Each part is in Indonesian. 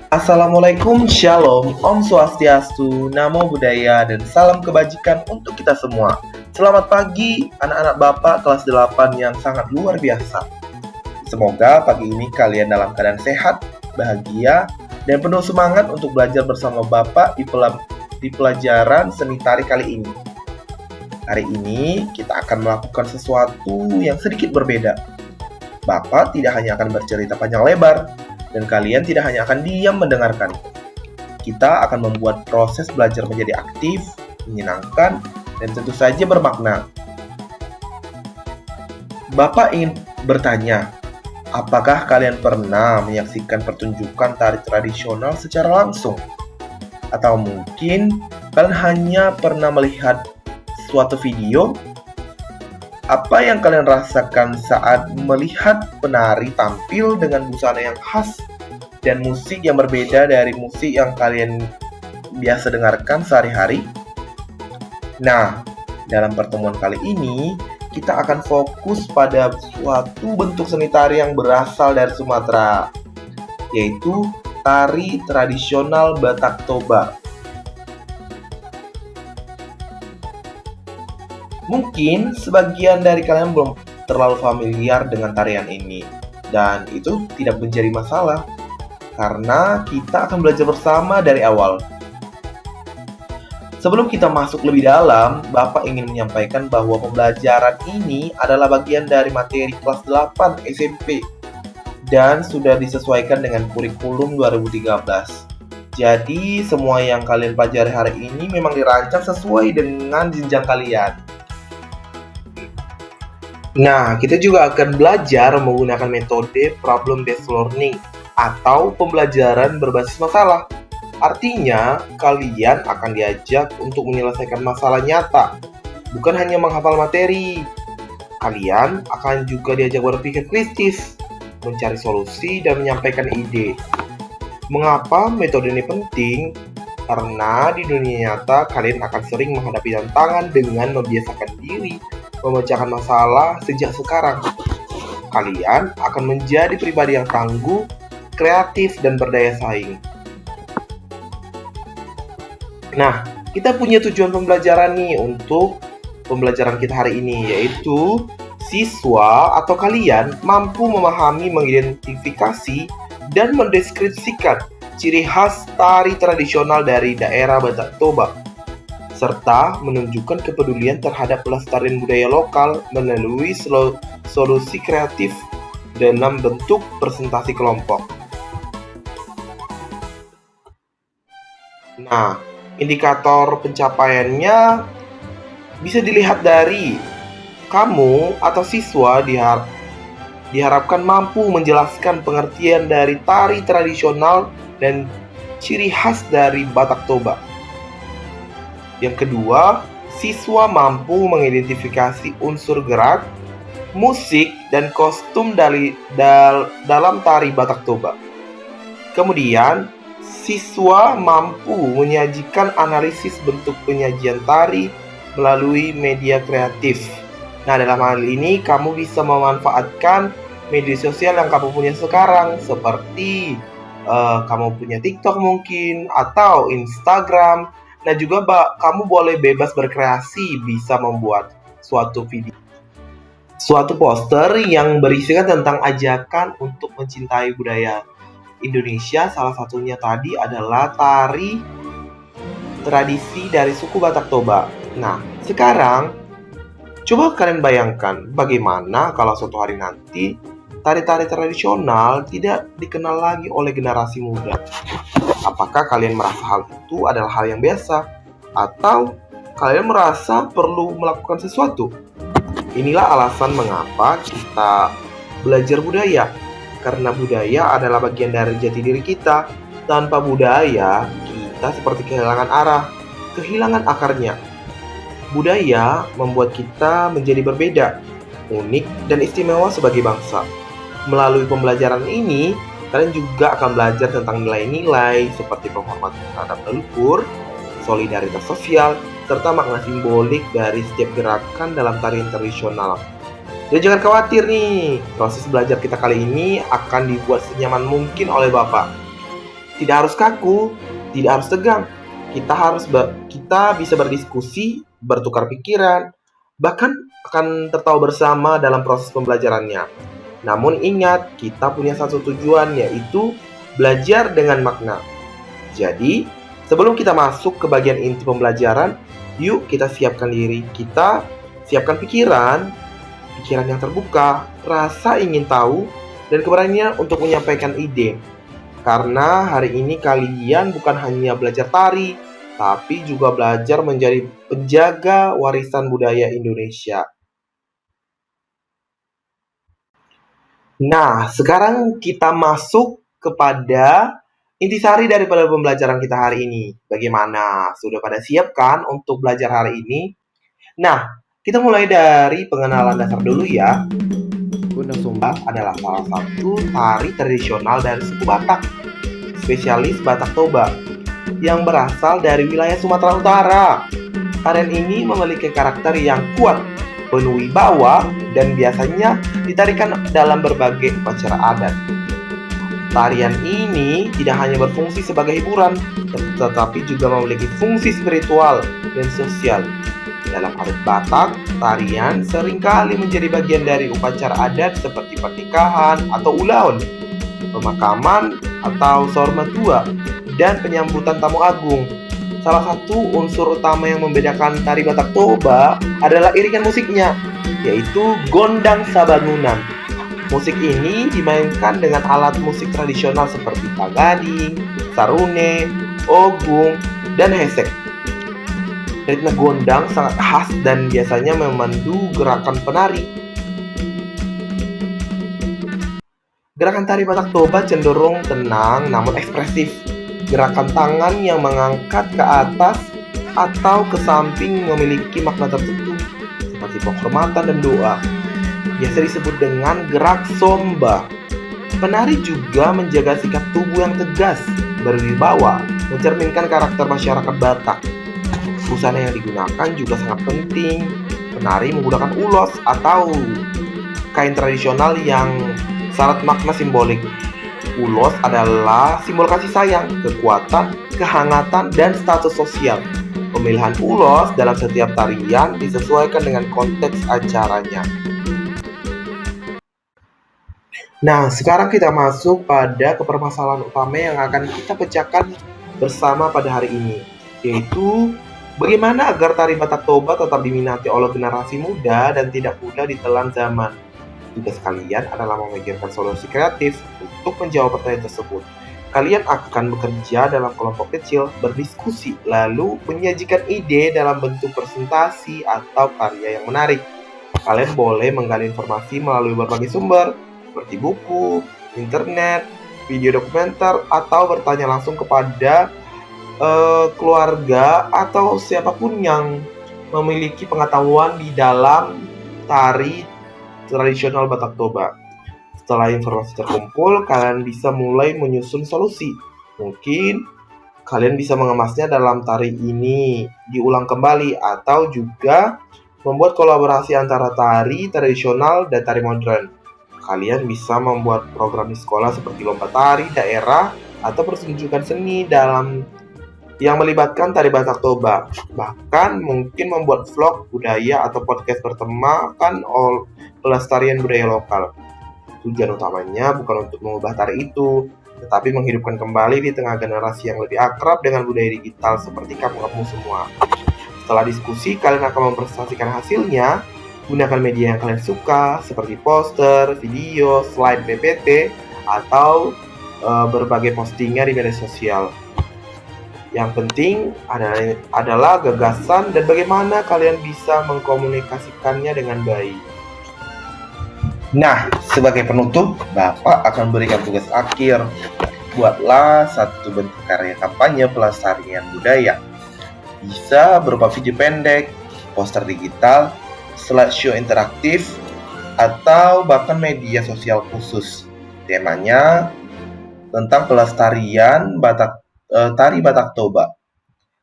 Assalamualaikum, Shalom, Om Swastiastu, Namo Buddhaya, dan salam kebajikan untuk kita semua. Selamat pagi anak-anak Bapak kelas 8 yang sangat luar biasa. Semoga pagi ini kalian dalam keadaan sehat, bahagia, dan penuh semangat untuk belajar bersama Bapak di pelajaran seni tari kali ini. Hari ini kita akan melakukan sesuatu yang sedikit berbeda. Bapak tidak hanya akan bercerita panjang lebar, dan kalian tidak hanya akan diam mendengarkan. Kita akan membuat proses belajar menjadi aktif, menyenangkan, dan tentu saja bermakna. Bapak ingin bertanya, apakah kalian pernah menyaksikan pertunjukan tari tradisional secara langsung? Atau mungkin kalian hanya pernah melihat suatu video? Apa yang kalian rasakan saat melihat penari tampil dengan busana yang khas dan musik yang berbeda dari musik yang kalian biasa dengarkan sehari-hari? Nah, dalam pertemuan kali ini, kita akan fokus pada suatu bentuk seni tari yang berasal dari Sumatera, yaitu tari tradisional Batak Toba. Mungkin sebagian dari kalian belum terlalu familiar dengan tarian ini, dan itu tidak menjadi masalah, karena kita akan belajar bersama dari awal. Sebelum kita masuk lebih dalam, Bapak ingin menyampaikan bahwa pembelajaran ini adalah bagian dari materi kelas 8 SMP, dan sudah disesuaikan dengan kurikulum 2013. Jadi, semua yang kalian pelajari hari ini memang dirancang sesuai dengan jenjang kalian. Nah, kita juga akan belajar menggunakan metode problem-based learning atau pembelajaran berbasis masalah. Artinya, kalian akan diajak untuk menyelesaikan masalah nyata, bukan hanya menghafal materi. Kalian akan juga diajak berpikir kritis, mencari solusi, dan menyampaikan ide. Mengapa metode ini penting? Karena di dunia nyata, kalian akan sering menghadapi tantangan dengan membiasakan diri memecahkan masalah sejak sekarang. Kalian akan menjadi pribadi yang tangguh, kreatif, dan berdaya saing. Nah, kita punya tujuan pembelajaran nih untuk pembelajaran kita hari ini, yaitu siswa atau kalian mampu memahami, mengidentifikasi, dan mendeskripsikan ciri khas tari tradisional dari daerah Batak Toba, serta menunjukkan kepedulian terhadap pelestarian budaya lokal melalui solusi kreatif dalam bentuk presentasi kelompok. Nah, indikator pencapaiannya bisa dilihat dari kamu atau siswa diharapkan mampu menjelaskan pengertian dari tari tradisional dan ciri khas dari Batak Toba. Yang kedua, siswa mampu mengidentifikasi unsur gerak, musik, dan kostum dalam tari Batak Toba. Kemudian, siswa mampu menyajikan analisis bentuk penyajian tari melalui media kreatif. Nah, dalam hal ini kamu bisa memanfaatkan media sosial yang kamu punya sekarang, seperti kamu punya TikTok mungkin, atau Instagram. Nah, juga kamu boleh bebas berkreasi, bisa membuat suatu video, suatu poster yang berisikan tentang ajakan untuk mencintai budaya Indonesia. Salah satunya tadi adalah tari tradisi dari suku Batak Toba. Nah, sekarang coba kalian bayangkan bagaimana kalau suatu hari nanti tari-tari tradisional tidak dikenal lagi oleh generasi muda. Apakah kalian merasa hal itu adalah hal yang biasa? Atau kalian merasa perlu melakukan sesuatu? Inilah alasan mengapa kita belajar budaya. Karena budaya adalah bagian dari jati diri kita. Tanpa budaya, kita seperti kehilangan arah, kehilangan akarnya. Budaya membuat kita menjadi berbeda, unik, dan istimewa sebagai bangsa. Melalui pembelajaran ini, kalian juga akan belajar tentang nilai-nilai seperti penghormatan terhadap leluhur, solidaritas sosial, serta makna simbolik dari setiap gerakan dalam tarian tradisional. Dan jangan khawatir nih, proses belajar kita kali ini akan dibuat senyaman mungkin oleh Bapak. Tidak harus kaku, tidak harus tegang. Kita bisa berdiskusi, bertukar pikiran, bahkan akan tertawa bersama dalam proses pembelajarannya. Namun ingat, kita punya satu tujuan, yaitu belajar dengan makna. Jadi, sebelum kita masuk ke bagian inti pembelajaran, yuk kita siapkan diri kita, siapkan pikiran yang terbuka, rasa ingin tahu, dan keberanian untuk menyampaikan ide. Karena hari ini kalian bukan hanya belajar tari, tapi juga belajar menjadi penjaga warisan budaya Indonesia. Nah, sekarang kita masuk kepada intisari daripada pembelajaran kita hari ini. Bagaimana? Sudah pada siap kan untuk belajar hari ini? Nah, kita mulai dari pengenalan dasar dulu ya. Gundang Sumba adalah salah satu tari tradisional dari suku Batak, spesialis Batak Toba, yang berasal dari wilayah Sumatera Utara. Tarian ini memiliki karakter yang kuat, penuh wibawa, dan biasanya ditarikan dalam berbagai upacara adat. Tarian ini tidak hanya berfungsi sebagai hiburan, tetapi juga memiliki fungsi spiritual dan sosial. Dalam adat Batak, tarian seringkali menjadi bagian dari upacara adat seperti pernikahan atau ulang, pemakaman atau sorma tua, dan penyambutan tamu agung. Salah satu unsur utama yang membedakan tari Batak Toba adalah iringan musiknya, yaitu gondang sabangunan. Musik ini dimainkan dengan alat musik tradisional seperti pagading, sarune, ogung, dan hesek. Ritme gondang sangat khas dan biasanya memandu gerakan penari. Gerakan tari Batak Toba cenderung tenang namun ekspresif. Gerakan tangan yang mengangkat ke atas atau ke samping memiliki makna tertentu, seperti penghormatan dan doa. Biasa disebut dengan gerak somba. Penari juga menjaga sikap tubuh yang tegas, berwibawa, mencerminkan karakter masyarakat Batak. Busana yang digunakan juga sangat penting. Penari menggunakan ulos atau kain tradisional yang syarat makna simbolik. Ulos adalah simbol kasih sayang, kekuatan, kehangatan, dan status sosial. Pemilihan ulos dalam setiap tarian disesuaikan dengan konteks acaranya. Nah, sekarang kita masuk pada permasalahan utama yang akan kita pecahkan bersama pada hari ini, yaitu bagaimana agar tari Batak Toba tetap diminati oleh generasi muda dan tidak mudah ditelan zaman. Tugas kalian adalah memikirkan solusi kreatif untuk menjawab pertanyaan tersebut. Kalian akan bekerja dalam kelompok kecil, berdiskusi, lalu menyajikan ide dalam bentuk presentasi atau karya yang menarik. Kalian boleh menggali informasi melalui berbagai sumber, seperti buku, internet, video dokumenter, atau bertanya langsung kepada keluarga atau siapapun yang memiliki pengetahuan di dalam tari tradisional Batak Toba. Setelah informasi terkumpul, kalian bisa mulai menyusun solusi. Mungkin kalian bisa mengemasnya dalam tari ini diulang kembali atau juga membuat kolaborasi antara tari tradisional dan tari modern. Kalian bisa membuat program di sekolah seperti lomba tari daerah atau pertunjukan seni dalam yang melibatkan tari Batak Toba. Bahkan mungkin membuat vlog budaya atau podcast bertemakan pelestarian budaya lokal. Tujuan utamanya bukan untuk mengubah tari itu, tetapi menghidupkan kembali di tengah generasi yang lebih akrab dengan budaya digital seperti kamu semua. Setelah diskusi, kalian akan mempresentasikan hasilnya. Gunakan media yang kalian suka, seperti poster, video, slide PPT, atau berbagai postingan di media sosial. Yang penting adalah gagasan dan bagaimana kalian bisa mengkomunikasikannya dengan baik. Nah, sebagai penutup, Bapak akan berikan tugas akhir. Buatlah satu bentuk karya kampanye pelestarian budaya. Bisa berupa video pendek, poster digital, slideshow interaktif, atau bahkan media sosial khusus. Temanya tentang pelestarian tari Batak Toba.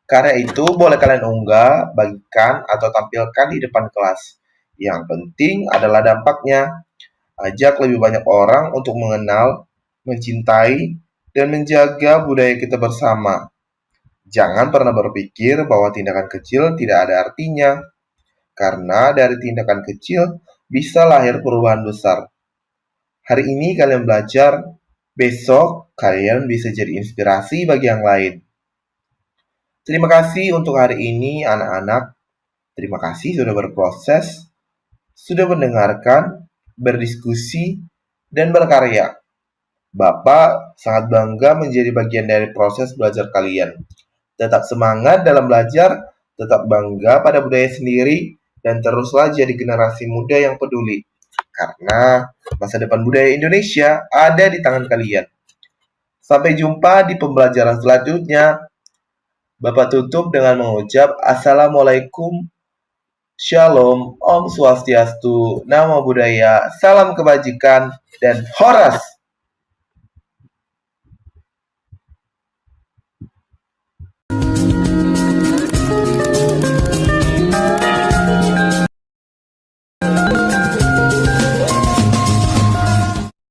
Karya itu boleh kalian unggah, bagikan, atau tampilkan di depan kelas. Yang penting adalah dampaknya. Ajak lebih banyak orang untuk mengenal, mencintai, dan menjaga budaya kita bersama. Jangan pernah berpikir bahwa tindakan kecil tidak ada artinya, karena dari tindakan kecil bisa lahir perubahan besar. Hari ini kalian belajar, besok kalian bisa jadi inspirasi bagi yang lain. Terima kasih untuk hari ini anak-anak. Terima kasih sudah berproses, sudah mendengarkan, berdiskusi, dan berkarya. Bapak sangat bangga menjadi bagian dari proses belajar kalian. Tetap semangat dalam belajar, tetap bangga pada budaya sendiri, dan teruslah jadi generasi muda yang peduli. Karena masa depan budaya Indonesia ada di tangan kalian. Sampai jumpa di pembelajaran selanjutnya. Bapak tutup dengan mengucap Assalamualaikum, Shalom, Om Swastiastu, Namo Buddhaya, Salam Kebajikan, dan Horas!